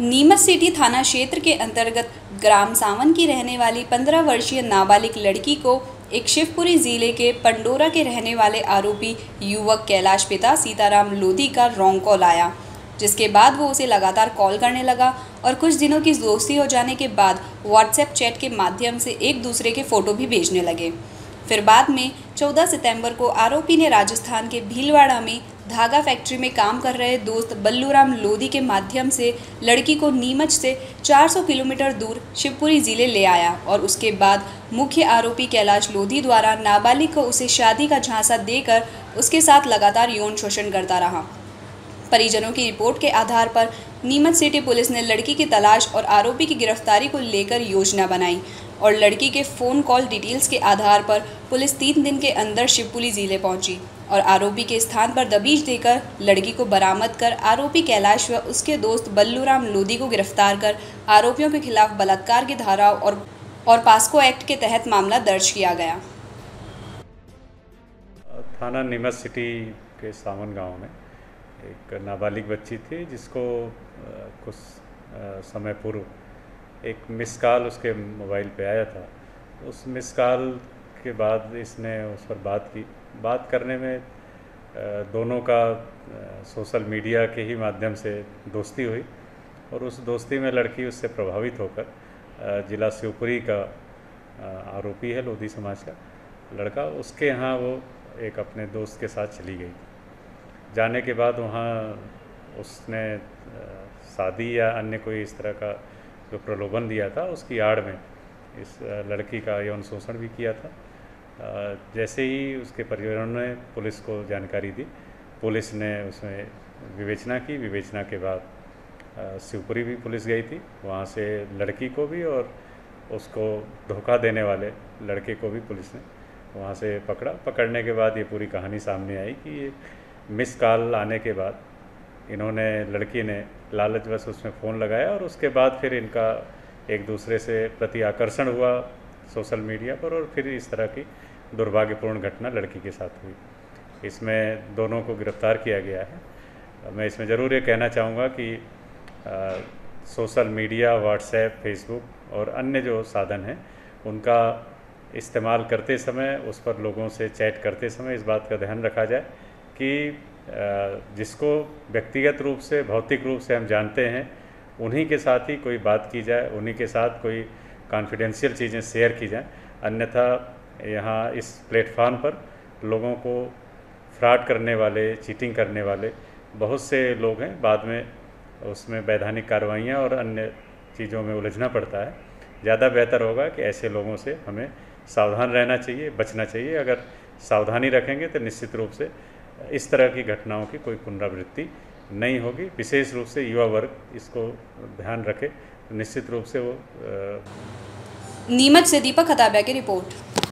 Neemuch city थाना क्षेत्र के अंतर्गत ग्राम सावन की रहने वाली 15 वर्षीय नाबालिग लड़की को एक शिवपुरी जिले के पंडोरा के रहने वाले आरोपी युवक कैलाश पिता सीताराम लोधी का रॉन्ग कॉल आया, जिसके बाद वो उसे लगातार कॉल करने लगा और कुछ दिनों की दोस्ती हो जाने के बाद व्हाट्सएप चैट के माध्यम से एक दूसरे के फ़ोटो भी भेजने लगे। फिर बाद में 14 सितंबर को आरोपी ने राजस्थान के भीलवाड़ा में धागा फैक्ट्री में काम कर रहे दोस्त बल्लूराम लोधी के माध्यम से लड़की को नीमच से 400 किलोमीटर दूर शिवपुरी जिले ले आया और उसके बाद मुख्य आरोपी कैलाश लोधी द्वारा नाबालिग को उसे शादी का झांसा देकर उसके साथ लगातार यौन शोषण करता रहा। परिजनों की रिपोर्ट के आधार पर नीमच सिटी पुलिस ने लड़की की तलाश और आरोपी की गिरफ्तारी को लेकर योजना बनाई और लड़की के फ़ोन कॉल डिटेल्स के आधार पर पुलिस 3 दिन के अंदर शिवपुरी जिले पहुंची और आरोपी के स्थान पर दबिश देकर लड़की को बरामद कर आरोपी कैलाश व उसके दोस्त बल्लूराम लोधी को गिरफ्तार कर आरोपियों के खिलाफ बलात्कार की धारा और पास्को एक्ट के तहत मामला दर्ज किया गया। थाना नीमच सिटी के सावन गांव में एक नाबालिग बच्ची थी जिसको कुछ समय पूर्व एक मिस कॉल उसके मोबाइल पे आया था। उस मिस कॉल के बाद इसने उस पर बात की। बात करने में दोनों का सोशल मीडिया के ही माध्यम से दोस्ती हुई और उस दोस्ती में लड़की उससे प्रभावित होकर जिला शिवपुरी का आरोपी है लोधी समाज का लड़का, उसके यहाँ वो एक अपने दोस्त के साथ चली गई। जाने के बाद वहाँ उसने शादी या अन्य कोई इस तरह का जो प्रलोभन दिया था उसकी आड़ में इस लड़की का यौन शोषण भी किया था। जैसे ही उसके परिवारों ने पुलिस को जानकारी दी, पुलिस ने उसमें विवेचना की। विवेचना के बाद शिवपुरी भी पुलिस गई थी, वहाँ से लड़की को भी और उसको धोखा देने वाले लड़के को भी पुलिस ने वहाँ से पकड़ा। पकड़ने के बाद ये पूरी कहानी सामने आई कि ये मिस कॉल आने के बाद इन्होंने लड़की ने लालचवश उसमें फ़ोन लगाया और उसके बाद फिर इनका एक दूसरे से प्रति आकर्षण हुआ सोशल मीडिया पर और फिर इस तरह की दुर्भाग्यपूर्ण घटना लड़की के साथ हुई। इसमें दोनों को गिरफ्तार किया गया है। मैं इसमें ज़रूर ये कहना चाहूँगा कि सोशल मीडिया, व्हाट्सएप, फेसबुक और अन्य जो साधन हैं उनका इस्तेमाल करते समय, उस पर लोगों से चैट करते समय इस बात का ध्यान रखा जाए कि जिसको व्यक्तिगत रूप से, भौतिक रूप से हम जानते हैं उन्हीं के साथ ही कोई बात की जाए, उन्हीं के साथ कोई कॉन्फिडेंशियल चीज़ें शेयर की जाएं। अन्यथा यहाँ इस प्लेटफॉर्म पर लोगों को फ्रॉड करने वाले, चीटिंग करने वाले बहुत से लोग हैं। बाद में उसमें वैधानिक कार्रवाइयाँ और अन्य चीज़ों में उलझना पड़ता है। ज़्यादा बेहतर होगा कि ऐसे लोगों से हमें सावधान रहना चाहिए, बचना चाहिए। अगर सावधानी रखेंगे तो निश्चित रूप से इस तरह की घटनाओं की कोई पुनरावृत्ति नहीं होगी। विशेष रूप से युवा वर्ग इसको ध्यान रखे तो निश्चित रूप से वो नीमच से दीपक खताबिया की रिपोर्ट।